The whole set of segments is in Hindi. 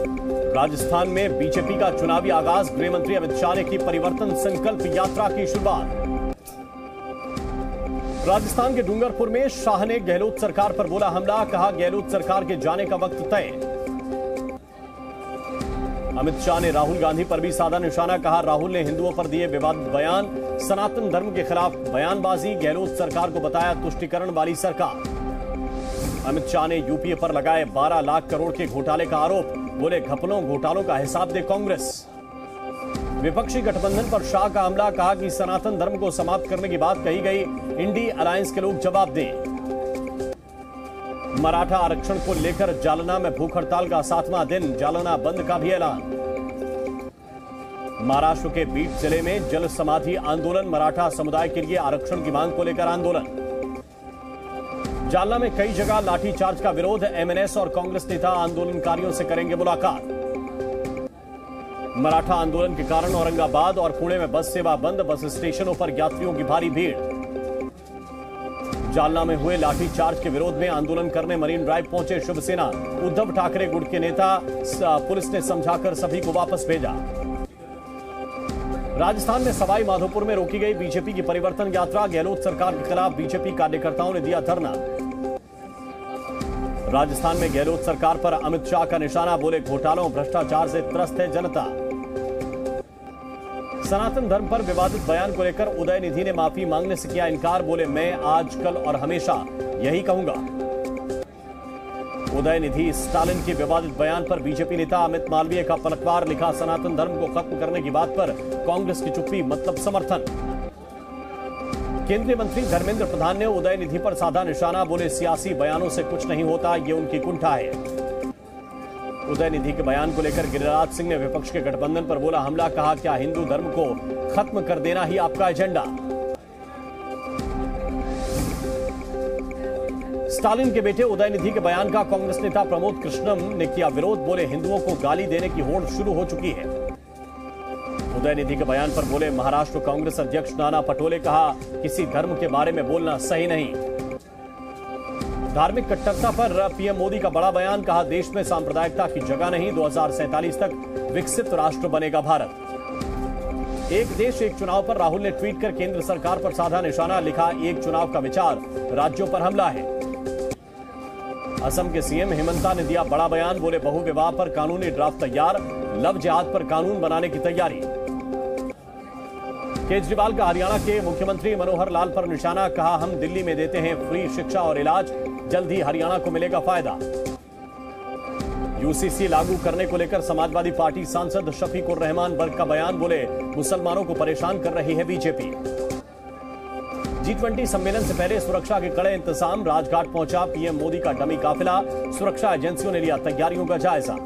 राजस्थान में बीजेपी का चुनावी आगाज, गृह मंत्री अमित शाह ने की परिवर्तन संकल्प यात्रा की शुरुआत। राजस्थान के डूंगरपुर में शाह ने गहलोत सरकार पर बोला हमला, कहा गहलोत सरकार के जाने का वक्त तय। अमित शाह ने राहुल गांधी पर भी साधा निशाना, कहा राहुल ने हिंदुओं पर दिए विवादित बयान, सनातन धर्म के खिलाफ बयानबाजी, गहलोत सरकार को बताया तुष्टीकरण वाली सरकार। अमित शाह ने यूपीए पर लगाए 12 लाख करोड़ के घोटाले का आरोप, बोले घपलों घोटालों का हिसाब दे कांग्रेस। विपक्षी गठबंधन पर शाह का हमला, कहा कि सनातन धर्म को समाप्त करने की बात कही गई, इंडी अलायंस के लोग जवाब दें। मराठा आरक्षण को लेकर जालना में भूख हड़ताल का 7वां दिन, जालना बंद का भी ऐलान। महाराष्ट्र के बीड जिले में जल समाधि आंदोलन, मराठा समुदाय के लिए आरक्षण की मांग को लेकर आंदोलन। जालना में कई जगह लाठीचार्ज का विरोध, एमएनएस और कांग्रेस नेता आंदोलनकारियों से करेंगे मुलाकात। मराठा आंदोलन के कारण औरंगाबाद और पुणे में बस सेवा बंद, बस स्टेशनों पर यात्रियों की भारी भीड़। जालना में हुए लाठीचार्ज के विरोध में आंदोलन करने मरीन ड्राइव पहुंचे शिवसेना, उद्धव ठाकरे गुट के नेता, पुलिस ने समझाकर सभी को वापस भेजा। राजस्थान में सवाई माधोपुर में रोकी गई बीजेपी की परिवर्तन यात्रा, गहलोत सरकार के खिलाफ बीजेपी कार्यकर्ताओं ने दिया धरना। राजस्थान में गहलोत सरकार पर अमित शाह का निशाना, बोले घोटालों भ्रष्टाचार से त्रस्त है जनता। सनातन धर्म पर विवादित बयान को लेकर उदय निधि ने माफी मांगने से किया इनकार, बोले मैं आज कल और हमेशा यही कहूंगा। उदय निधि स्टालिन के विवादित बयान पर बीजेपी नेता अमित मालवीय का पलटवार, लिखा सनातन धर्म को खत्म करने की बात पर कांग्रेस की चुप्पी मतलब समर्थन। केंद्रीय मंत्री धर्मेंद्र प्रधान ने उदय निधि पर साधा निशाना, बोले सियासी बयानों से कुछ नहीं होता, ये उनकी कुंठा है। उदय निधि के बयान को लेकर गिरिराज सिंह ने विपक्ष के गठबंधन पर बोला हमला, कहा क्या हिंदू धर्म को खत्म कर देना ही आपका एजेंडा। स्टालिन के बेटे उदय निधि के बयान का कांग्रेस नेता प्रमोद कृष्णम ने किया विरोध, बोले हिंदुओं को गाली देने की होड़ शुरू हो चुकी है। उदय निधि के बयान पर बोले महाराष्ट्र कांग्रेस अध्यक्ष नाना पटोले, कहा किसी धर्म के बारे में बोलना सही नहीं। धार्मिक कट्टरता पर पीएम मोदी का बड़ा बयान, कहा देश में सांप्रदायिकता की जगह नहीं, 2047 तक विकसित राष्ट्र बनेगा भारत। एक देश एक चुनाव पर राहुल ने ट्वीट कर केंद्र सरकार पर साधा निशाना, लिखा एक चुनाव का विचार, राज्यों पर हमला है। असम के सीएम हेमंता ने दिया बड़ा बयान, बोले बहु विवाह पर कानूनी ड्राफ्ट तैयार, लव जिहाद पर कानून बनाने की तैयारी। केजरीवाल का हरियाणा के मुख्यमंत्री मनोहर लाल पर निशाना, कहा हम दिल्ली में देते हैं फ्री शिक्षा और इलाज, जल्द ही हरियाणा को मिलेगा फायदा। यूसीसी लागू करने को लेकर समाजवादी पार्टी सांसद शफीकुर रहमान बर्ग का बयान, बोले मुसलमानों को परेशान कर रही है बीजेपी। G20 सम्मेलन से पहले सुरक्षा के कड़े इंतजाम, राजघाट पहुंचा पीएम मोदी का डमी काफिला, सुरक्षा एजेंसियों ने लिया तैयारियों का जायजा।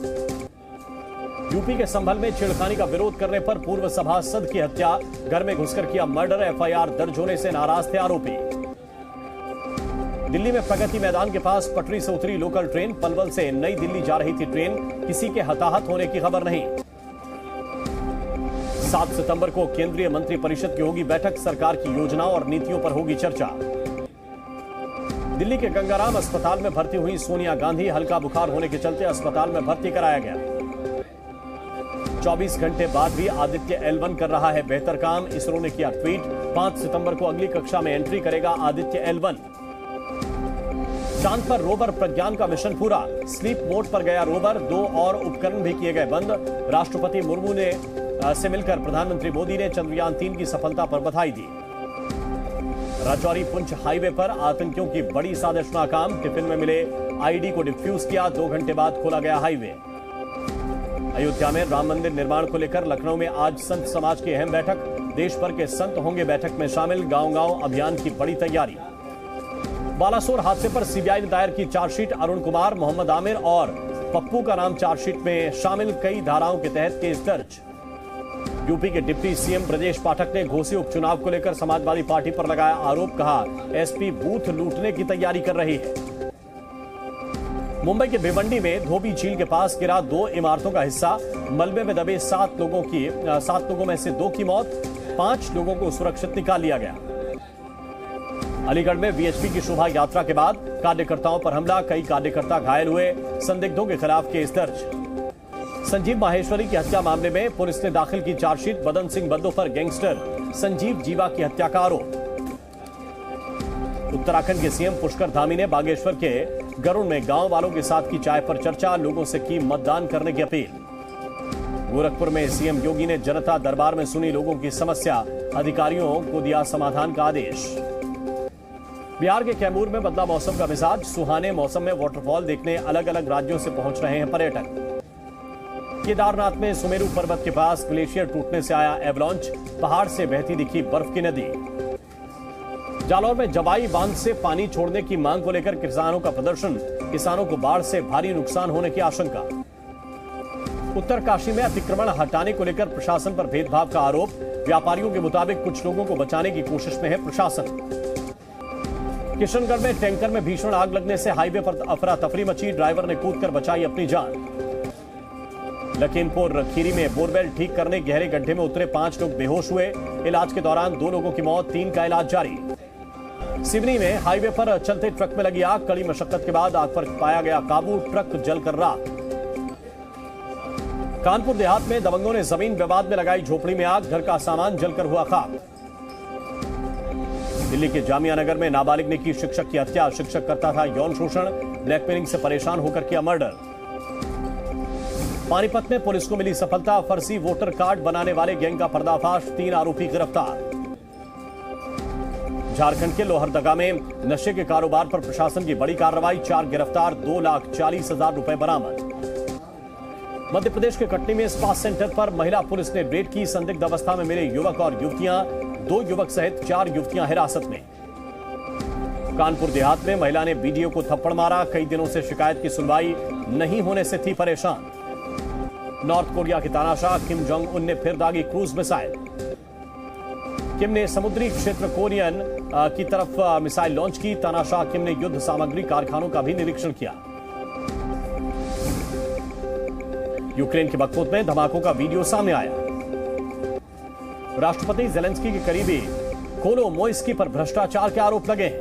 यूपी के संभल में छेड़खानी का विरोध करने पर पूर्व सभासद की हत्या, घर में घुसकर किया मर्डर, एफआईआर दर्ज होने से नाराज थे आरोपी। दिल्ली में प्रगति मैदान के पास पटरी से उतरी लोकल ट्रेन, पलवल से नई दिल्ली जा रही थी ट्रेन, किसी के हताहत होने की खबर नहीं। 7 सितंबर को केंद्रीय मंत्रिपरिषद की होगी बैठक, सरकार की योजनाओं और नीतियों पर होगी चर्चा। दिल्ली के गंगाराम अस्पताल में भर्ती हुई सोनिया गांधी, हल्का बुखार होने के चलते अस्पताल में भर्ती कराया गया। 24 घंटे बाद भी आदित्य L1 कर रहा है बेहतर काम, इसरो ने किया ट्वीट, 5 सितंबर को अगली कक्षा में एंट्री करेगा आदित्य L1। चांद पर रोवर प्रज्ञान का मिशन पूरा, स्लीप मोड पर गया रोवर, 2 और उपकरण भी किए गए बंद। राष्ट्रपति मुर्मू ने से मिलकर प्रधानमंत्री मोदी ने चंद्रयान 3 की सफलता पर बधाई दी। राजौरी पुंछ हाईवे पर आतंकियों की बड़ी साजिश नाकाम, टिफिन में मिले आईडी को डिफ्यूज किया, 2 घंटे बाद खोला गया हाईवे। अयोध्या में राम मंदिर निर्माण को लेकर लखनऊ में आज संत समाज की अहम बैठक, देश भर के संत होंगे बैठक में शामिल, गांव-गांव अभियान की बड़ी तैयारी। बालासोर हादसे पर सीबीआई ने दायर की चार्जशीट, अरुण कुमार, मोहम्मद आमिर और पप्पू का नाम चार्जशीट में शामिल, कई धाराओं के तहत केस दर्ज। यूपी के डिप्टी सीएम ब्रजेश पाठक ने घोसी उपचुनाव को लेकर समाजवादी पार्टी पर लगाया आरोप, कहा एसपी बूथ लूटने की तैयारी कर रही है। मुंबई के भिवंडी में धोबी झील के पास गिरा 2 इमारतों का हिस्सा, मलबे में दबे 7 लोगों में से 2 की मौत, 5 लोगों को सुरक्षित निकाल लिया गया। अलीगढ़ में वीएचपी की शोभा यात्रा के बाद कार्यकर्ताओं पर हमला, कई कार्यकर्ता घायल हुए, संदिग्धों के खिलाफ केस दर्ज। संजीव माहेश्वरी की हत्या मामले में पुलिस ने दाखिल की चार्जशीट। मदन सिंह बंदो पर गैंगस्टर संजीव जीवा की हत्या का आरोप। उत्तराखंड के सीएम पुष्कर धामी ने बागेश्वर के गरुड़ में गांव वालों के साथ की चाय पर चर्चा। लोगों से की मतदान करने की अपील। गोरखपुर में सीएम योगी ने जनता दरबार में सुनी लोगों की समस्या। अधिकारियों को दिया समाधान का आदेश। बिहार के कैमूर में बदला मौसम का मिजाज। सुहाने मौसम में वाटरफॉल देखने अलग अलग राज्यों से पहुंच रहे हैं पर्यटक। केदारनाथ में सुमेरु पर्वत के पास ग्लेशियर टूटने से आया एवलांच। पहाड़ से बहती दिखी बर्फ की नदी। जालौर में जवाई बांध से पानी छोड़ने की मांग को लेकर किसानों का प्रदर्शन। किसानों को बाढ़ से भारी नुकसान होने की आशंका। उत्तरकाशी में अतिक्रमण हटाने को लेकर प्रशासन पर भेदभाव का आरोप। व्यापारियों के मुताबिक कुछ लोगों को बचाने की कोशिश में है प्रशासन। किशनगढ़ में टैंकर में भीषण आग लगने से हाईवे पर अफरा तफरी मची। ड्राइवर ने कूदकर बचाई अपनी जान। लखीमपुर खीरी में बोरवेल ठीक करने गहरे गड्ढे में उतरे 5 लोग बेहोश हुए। इलाज के दौरान 2 लोगों की मौत, 3 का इलाज जारी। सिवनी में हाईवे पर चलते ट्रक में लगी आग। कड़ी मशक्कत के बाद आग पर पाया गया काबू। ट्रक जलकर राख। कानपुर देहात में दबंगों ने जमीन विवाद में लगाई झोपड़ी में आग। घर का सामान जलकर हुआ खाक। दिल्ली के जामिया नगर में नाबालिग ने की शिक्षक की हत्या। शिक्षक करता था यौन शोषण। ब्लैकमेलिंग से परेशान होकर किया मर्डर। पानीपत में पुलिस को मिली सफलता। फर्जी वोटर कार्ड बनाने वाले गैंग का पर्दाफाश। 3 आरोपी गिरफ्तार। झारखंड के लोहरदगा में नशे के कारोबार पर प्रशासन की बड़ी कार्रवाई। 4 गिरफ्तार, 2,40,000 रुपए बरामद। मध्य प्रदेश के कटनी में स्पा सेंटर पर महिला पुलिस ने रेड की। संदिग्ध अवस्था में मिले युवक और युवतियां। 2 युवक सहित 4 युवतियां हिरासत में। कानपुर देहात में महिला ने बीडीओ को थप्पड़ मारा। कई दिनों से शिकायत की सुनवाई नहीं होने से थी परेशान। नॉर्थ कोरिया की तानाशाह किम जोंग उन ने फिर दागी क्रूज मिसाइल। किम ने समुद्री क्षेत्र कोरियन की तरफ मिसाइल लॉन्च की। तानाशाह किम ने युद्ध सामग्री कारखानों का भी निरीक्षण किया। यूक्रेन के बखमुत में धमाकों का वीडियो सामने आया। राष्ट्रपति जेलेंस्की के करीबी कोलोमोइस्की पर भ्रष्टाचार के आरोप लगे हैं।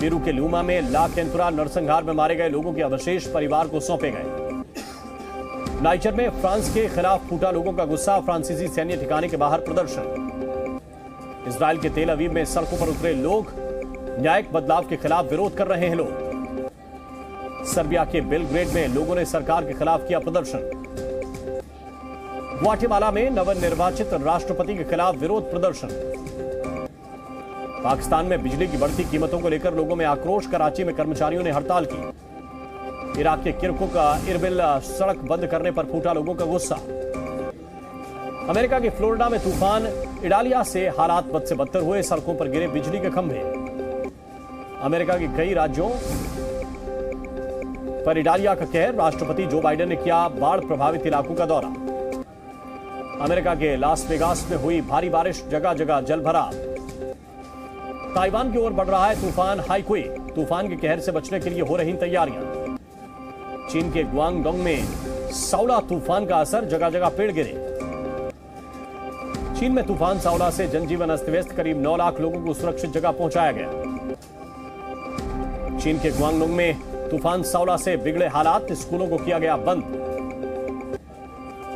पेरू के लूमा में ला कैंतुरा नरसंहार में मारे गए लोगों के अवशेष परिवार को सौंपे गए। नाइजर में फ्रांस के खिलाफ फूटा लोगों का गुस्सा। फ्रांसीसी सैन्य ठिकाने के बाहर प्रदर्शन। इजराइल के तेल अवीव में सड़कों पर उतरे लोग। न्यायिक बदलाव के खिलाफ विरोध कर रहे हैं लोग। सर्बिया के बेलग्रेड में लोगों ने सरकार के खिलाफ किया प्रदर्शन। ग्वाटेमाला में नवनिर्वाचित राष्ट्रपति के खिलाफ विरोध प्रदर्शन। पाकिस्तान में बिजली की बढ़ती कीमतों को लेकर लोगों में आक्रोश। कराची में कर्मचारियों ने हड़ताल की। इराक के किरकुक इरबिल सड़क बंद करने पर फूटा लोगों का गुस्सा। अमेरिका के फ्लोरिडा में तूफान इडालिया से हालात बद से बदतर हुए। सड़कों पर गिरे बिजली के खंभे। अमेरिका के कई राज्यों पर इडालिया का कहर। राष्ट्रपति जो बाइडेन ने किया बाढ़ प्रभावित इलाकों का दौरा। अमेरिका के लास वेगास में हुई भारी बारिश। जगह जगह जलभराव। ताइवान की ओर बढ़ रहा है तूफान हाईकुई। तूफान के कहर से बचने के लिए हो रही तैयारियां। चीन के गुआंगडोंग में साउला तूफान का असर। जगह जगह पेड़ गिरे। चीन में तूफान साउला से जनजीवन अस्त व्यस्त। करीब 9 लाख लोगों को सुरक्षित जगह पहुंचाया गया। चीन के गुआंगडोंग में तूफान साउला से बिगड़े हालात। स्कूलों को किया गया बंद।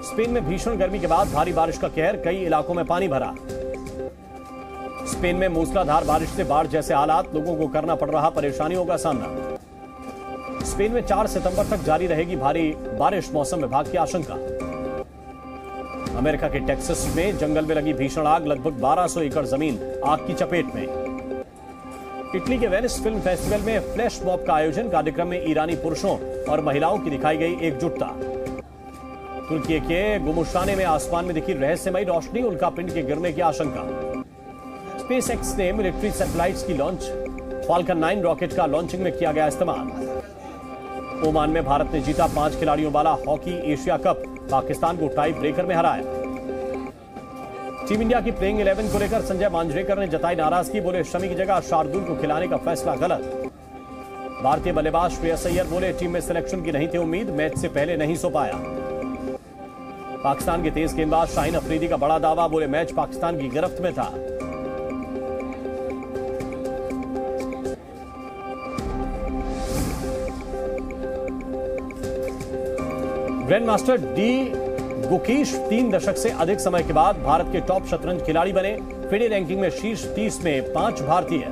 स्पेन में भीषण गर्मी के बाद भारी बारिश का कहर। कई इलाकों में पानी भरा। स्पेन में मूसलाधार बारिश से बाढ़ जैसे हालात। लोगों को करना पड़ रहा परेशानियों का सामना। स्पेन में 4 सितंबर तक जारी रहेगी भारी बारिश। मौसम विभाग की आशंका। अमेरिका के टेक्सास में जंगल में लगी भीषण आग। लगभग 1200 एकड़ जमीन आग की चपेट में। इटली के वेनिस फिल्म फेस्टिवल में फ्लैश मॉब का आयोजन। कार्यक्रम में ईरानी पुरुषों और महिलाओं की दिखाई गई एकजुटता। तुर्की के गुमुशाने में आसमान में दिखी रहस्यमयी रोशनी। उल्का पिंड के गिरने की आशंका। स्पेस एक्स ने मिलिट्री सैटेलाइट्स की लॉन्च। फाल्कन 9 रॉकेट का लॉन्चिंग में किया गया इस्तेमाल। ओमान में भारत ने जीता 5 खिलाड़ियों वाला हॉकी एशिया कप। पाकिस्तान को टाई ब्रेकर में हराया। टीम इंडिया की प्लेइंग 11 को लेकर संजय मांजरेकर ने जताई नाराजगी। बोले शमी की जगह शार्दुल को खिलाने का फैसला गलत। भारतीय बल्लेबाज श्रेयस अय्यर बोले टीम में सिलेक्शन की नहीं थी उम्मीद। मैच से पहले नहीं सो पाया। पाकिस्तान के तेज गेंदबाज शाहीन अफरीदी का बड़ा दावा। बोले मैच पाकिस्तान की गिरफ्त में था। ग्रैंड मास्टर डी गुकीश 3 दशक से अधिक समय के बाद भारत के टॉप शतरंज खिलाड़ी बने। फिडे रैंकिंग में शीर्ष 30 में 5 भारतीय।